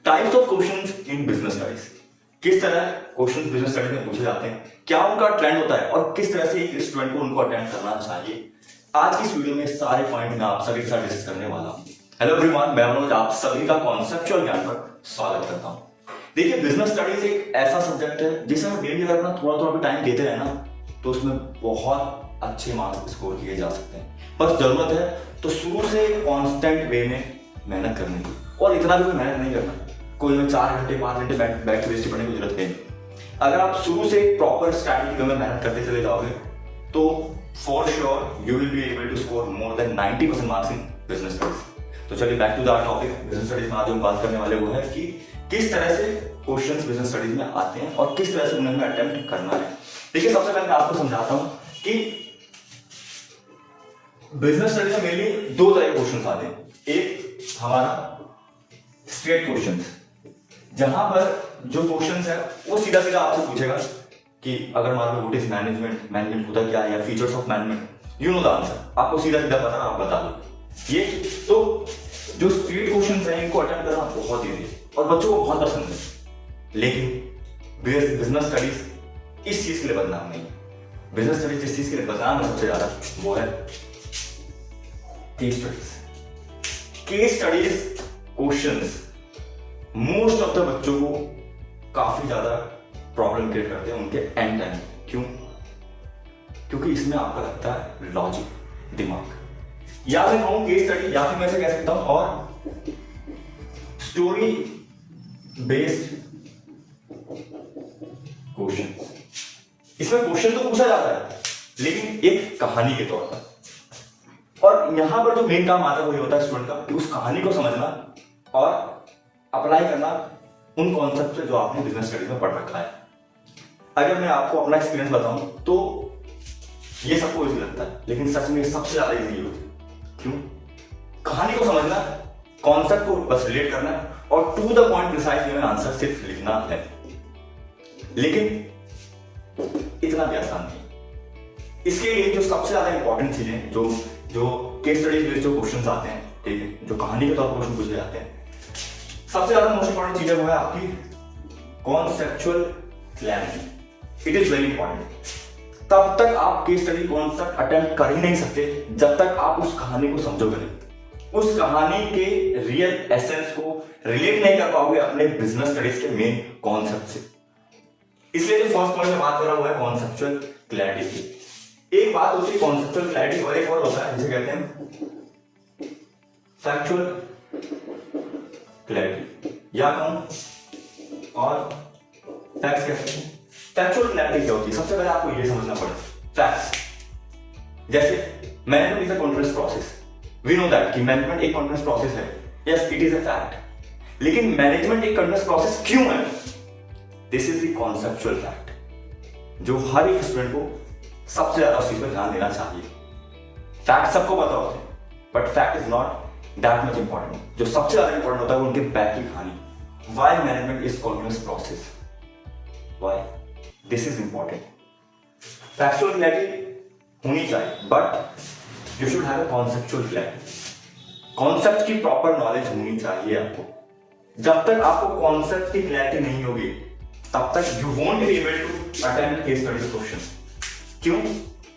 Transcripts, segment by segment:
Types of questions in business studies. किस तरह questions business studies में पूछे जाते हैं, क्या उनका ट्रेंड होता है और किस तरह से एक स्टूडेंट को उनको अटेंड करना चाहिए। आज की इस वीडियो में सारे पॉइंट मैं आप सभी के साथ डिस्कस करने वाला हूं। हेलो एवरीवन, मैं मनोज आप सभी का कॉन्सेप्चुअल ज्ञान पर स्वागत करता हूं। देखिए, बिजनेस स्टडीज एक ऐसा सब्जेक्ट है जिसे हम डेली अगर अपना थोड़ा थोड़ा भी टाइम देते रहे ना तो उसमें बहुत अच्छे मार्क्स स्कोर किए जा सकते हैं। बस जरूरत है तो शुरू से कांस्टेंट वे में मेहनत करने की, और इतना भी कोई मेहनत नहीं करना। कोई में 4 घंटे 5 घंटे बैठ के रेस्ट पढ़ने की जरूरत है नहीं। अगर आप शुरू से प्रॉपर स्ट्रैटेजी में मेहनत करते चले जाओगे तो for sure you will be able to score more than 90% marks in business studies. तो चलिए back to the topic. Business studies में आज हम बात करने वाले वो है कि किस तरह से क्वेश्चंस बिजनेस स्टडीज में आते हैं और किस तरह से उन्हें अटेम्प्ट करना है। देखिए, सबसे पहले मैं आपको समझाता हूं कि बिजनेस स्टडीज में मेनली 2 तरह के क्वेश्चंस आते हैं। एक हमारा स्ट्रेट क्वेश्चंस, जहां पर जो क्वेश्चंस है वो सीधा सीधा आपसे पूछेगा कि अगर मान लो व्हाट इज मैनेजमेंट, मैनेजमेंट होता क्या है, या features of management, you know the answer. आपको सीधा सीधा पता, आप बता दो। ये तो जो स्ट्रेट क्वेश्चंस हैं इनको अटेम्प्ट करना बहुत इजी है और बच्चों को बहुत पसंद है। लेकिन बिजनेस स्टडीज इस चीज के लिए बदनाम नहीं है। बिजनेस स्टडीज जिस चीज के लिए बदनाम है सबसे ज्यादा वो है case studies. Case studies questions most of the बच्चों को काफी ज्यादा प्रॉब्लम क्रिएट करते हैं उनके एंड टाइम। क्यों? क्योंकि इसमें आपका लगता है लॉजिक, दिमाग, या मैं कहूं केस स्टडी, या फिर मैं ऐसे कह सकता हूं और स्टोरी बेस्ड क्वेश्चन। इसमें क्वेश्चन तो पूछा जाता है लेकिन एक कहानी के तौर पर, और यहां पर जो मेन काम आता है वो ये होता है स्टूडेंट का कि उस कहानी को समझना और अप्लाई करना उन कॉन्सेप्ट से जो आपने बिजनेस स्टडीज में पढ़ रखा है। अगर मैं आपको अपना एक्सपीरियंस बताऊं तो ये सबको इजी लगता है, लेकिन सच में सबसे ज्यादा इजी होती है। क्यों? कहानी को समझना, कॉन्सेप्ट को बस रिलेट करना और टू द पॉइंट प्रिसाइज में आंसर सिर्फ लिखना है। लेकिन इतना भी आसान नहीं। इसके लिए जो सबसे ज्यादा इंपॉर्टेंट चीजें जो केस स्टडीज में जो क्वेश्चंस आते हैं, ठीक है, जो कहानी के तौर पर क्वेश्चन पूछे जाते हैं, सबसे ज्यादा मोस्ट इंपॉर्टेंट चीज है वो है आपकी conceptual clarity. It is very important. तब तक आप केस स्टडी कॉन्सेप्ट अटेम्प्ट कर ही नहीं सकते जब तक आप उस कहानी को समझोगे नहीं, उस कहानी के रियल एसेंस को रिलेट नहीं कर पाओगे अपने बिजनेस स्टडीज के मेन कॉन्सेप्ट से। इसलिए जो फर्स्ट पॉइंट में बात कर रहा हूं है कॉन्सेप्चुअल क्लैरिटी की। एक बात होती है कॉन्सेप्चुअल क्लैरिटी और एक और होता है जिसे कहते हैं फैक्चुअल क्लैरिटी, या कहूं और फैक्ट्स कहते हैं। फैक्चुअल क्लैरिटी क्या होती है? सबसे पहले आपको ये समझना पड़ेगा फैक्ट्स। जैसे management is a continuous process, we know that कि मैनेजमेंट एक कॉन्टिन्यूअस प्रोसेस है, yes it is a fact. लेकिन मैनेजमेंट एक कॉन्टिन्यूअस प्रोसेस क्यों है? This is the conceptual fact जो हर एक स्टूडेंट को सबसे ज्यादा उस चीज पर ध्यान देना चाहिए। फैक्ट सबको पता होते हैं but fact is not that much important. जो सबसे ज्यादा इंपॉर्टेंट होता है वो उनके बैक की कहानी। Why management is continuous process, why, this is important. Factual clarity होनी चाहिए but you should have a conceptual clarity. Concept की प्रॉपर नॉलेज होनी चाहिए आपको। जब तक आपको कॉन्सेप्ट की क्लैरिटी नहीं होगी तब तक you won't be able to attempt case studies question. क्यों?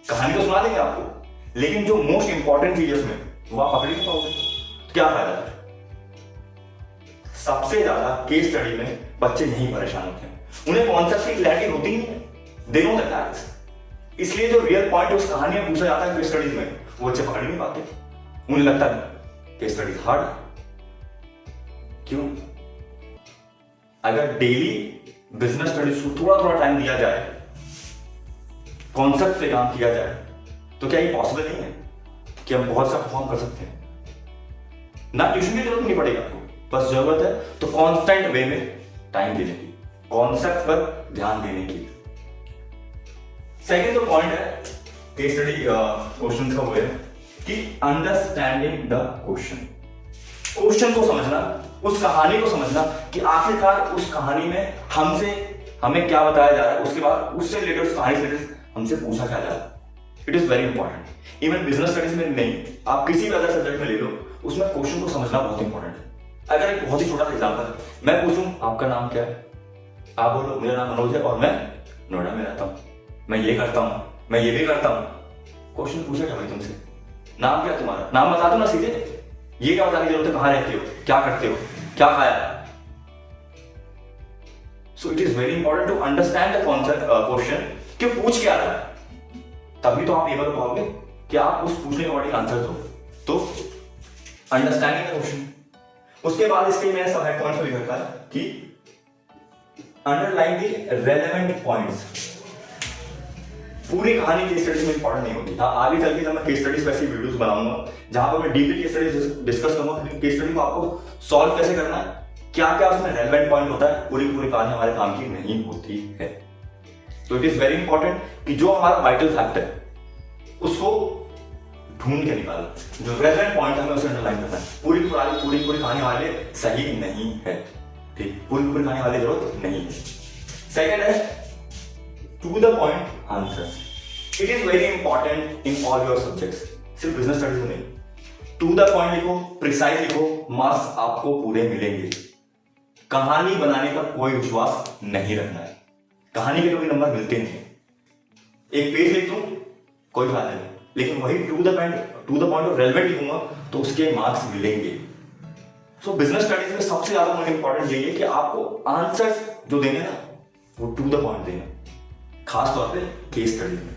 कहानी तो सुना देंगे आपको लेकिन जो मोस्ट इंपॉर्टेंट चीज है उसमें वो आप पकड़ नहीं पाओगे, क्या फायदा है? सबसे ज्यादा केस स्टडी में बच्चे नहीं परेशान होते हैं, उन्हें कॉन्सेप्ट की क्लैरिटी होती नहीं है, दे नो द फैक्ट्स। इसलिए जो रियल पॉइंट उस कहानी में पूछा जाता है केस स्टडीज में वो बच्चे पकड़ नहीं पाते, उन्हें लगता है केस स्टडीज हार्ड। क्यों? अगर डेली बिजनेस स्टडीज को थोड़ा थोड़ा टाइम दिया जाए, कॉन्सेप्ट पे काम किया जाए, तो क्या ये पॉसिबल नहीं है कि हम बहुत सा परफॉर्म कर सकते हैं? ना ट्यूशन की जरूरत नहीं पड़ेगी आपको, बस जरूरत है तो कांस्टेंट वे में टाइम देने की, कॉन्सेप्ट पर ध्यान देने की। सेकंड जो पॉइंट है केस स्टडी क्वेश्चंस का वो है कि अंडरस्टैंडिंग द क्वेश्चन। क्वेश्चन को समझना, उस कहानी को समझना कि आखिरकार उस कहानी में हमें क्या बताया जा रहा है, उसके बाद उससे रिलेटेड उस कहानी से रिलेटेड हमसे पूछा क्या जा रहा है। It is very important. Even business studies में नहीं, आप किसी भी अदर सब्जेक्ट में ले लो, उसमें क्वेश्चन को समझना बहुत इंपॉर्टेंट है। अगर एक बहुत ही छोटा सा एग्जाम्पल मैं पूछूं आपका नाम क्या है, आप बोलो मेरा नाम मनोज है और मैं नोएडा में रहता हूँ, मैं ये करता हूँ, मैं ये भी करता हूँ। क्वेश्चन पूछा क्या भाई तुमसे, नाम क्या तुम्हारा, नाम बता दो ना सीधे, ये क्या बताने की जरूरत है कहाँ रहते हो, क्या करते हो, क्या खाया। So it is very important to understand the concept question कि पूछ क्या रहा है, तभी तो आप ये बात पाओगे कि आप उस पूछने के बाद आंसर दो। तो अंडरस्टैंडिंग द क्वेश्चन, उसके बाद इसके मैंने सब हेड पॉइंट्स में लिख रखा है कि अंडरलाइन द रेलेवेंट पॉइंट्स। पूरी कहानी केस स्टडीज में इंपॉर्टेंट नहीं होती। हाँ, आगे चल के जब मैं केस स्टडीज वैसी वीडियोस बनाऊंगा जहां पर मैं डीपली केस स्टडीज डिस्कस करूंगा, केस स्टडी को आपको सॉल्व कैसे करना है, क्या क्या उसमें रेलेवेंट पॉइंट होता है, पूरी पूरी कहानी हमारे काम की नहीं होती है। तो इट इज वेरी इंपॉर्टेंट कि जो हमारा वाइटल फैक्ट है उसको ढूंढ के निकालना, जो रेलेवेंट पॉइंट है हमें उसे अंडरलाइन करना है। पूरी कहानी हमारे लिए सही नहीं है, ठीक, पूरी कहानी हमारे लिए जरूरत नहीं है। सेकेंड है to the point answers. It is very important in all your subjects, सिर्फ बिजनेस स्टडीज में नहीं। टू द पॉइंट लिखो, प्रिसाइज लिखो, मार्क्स आपको पूरे मिलेंगे। कहानी बनाने का कोई विश्वास नहीं रखना है, कहानी के कभी नंबर मिलते नहीं। एक पेज लिख दूं कोई फायदा नहीं, लेकिन वही टू द पॉइंट और रेलेवेंट लिखूंगा तो उसके मार्क्स मिलेंगे। सो बिजनेस स्टडीज में सबसे ज्यादा मुझे इंपॉर्टेंट यही है कि आपको आंसर्स जो देने ना वो टू द पॉइंट देना, खास तौर पे केस स्टडी में,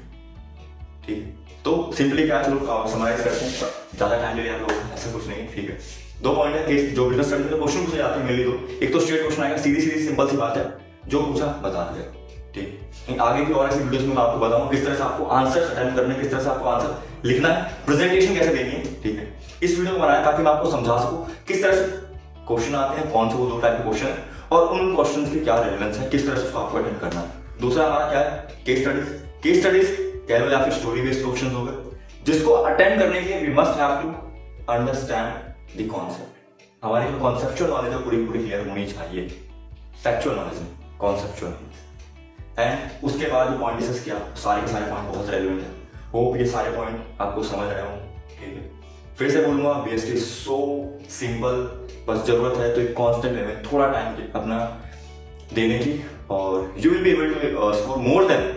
ठीक। तो सिंपली क्या, चलो समराइज करते हैं, ज्यादा टाइम ले लिया आप लोग, ऐसा कुछ नहीं, ठीक है। दो पॉइंट है केस, जो बिजनेस स्टडी में क्वेश्चन पूछे जाते हैं मेनली दो। एक तो स्ट्रेट क्वेश्चन आएगा, सीधी सिंपल सी बात है, जो पूछा बता दिया, ठीक। आगे की और ऐसी वीडियोस में मैं आपको बताऊंगा किस तरह से आपको आंसर अटेम्प्ट करने, किस तरह से आपको आंसर लिखना है, प्रेजेंटेशन कैसे देनी है, ठीक है। इस वीडियो को बनाया ताकि मैं आपको समझा सकूं किस तरह से क्वेश्चन आते हैं, कौन से वो दो टाइप के क्वेश्चन है और उन क्वेश्चंस की क्या रेलेवेंस है, किस तरह से उसको आपको अटेंड करना है। दूसरा हमारा क्या है, केस स्टडीज कह लो या फिर स्टोरी बेस्ड क्वेश्चंस हो गए, जिसको अटेंड करने के लिए we must have to understand the concept. हमारी जो कॉन्सेप्चुअल नॉलेज है पूरी क्लियर होनी चाहिए, फैक्चुअल नॉलेज में कॉन्सेप्चुअल नॉलेज। एंड उसके बाद जो पॉइंट डिस्कस किया, सारे के सारे पॉइंट बहुत रेलेवेंट है, होप ये सारे पॉइंट आपको समझ आया हूँ, ठीक है। फिर से बोलूंगा बीएसटी सो सिंपल, बस जरूरत है तो एक कांस्टेंट वे में थोड़ा टाइम अपना देने की और you will be able to score more than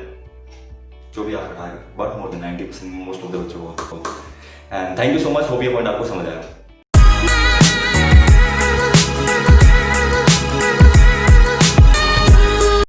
जो भी आपका target, but more than 90% most of the बच्चों को। And thank you so much, hope ये पॉइंट आपको समझ आया।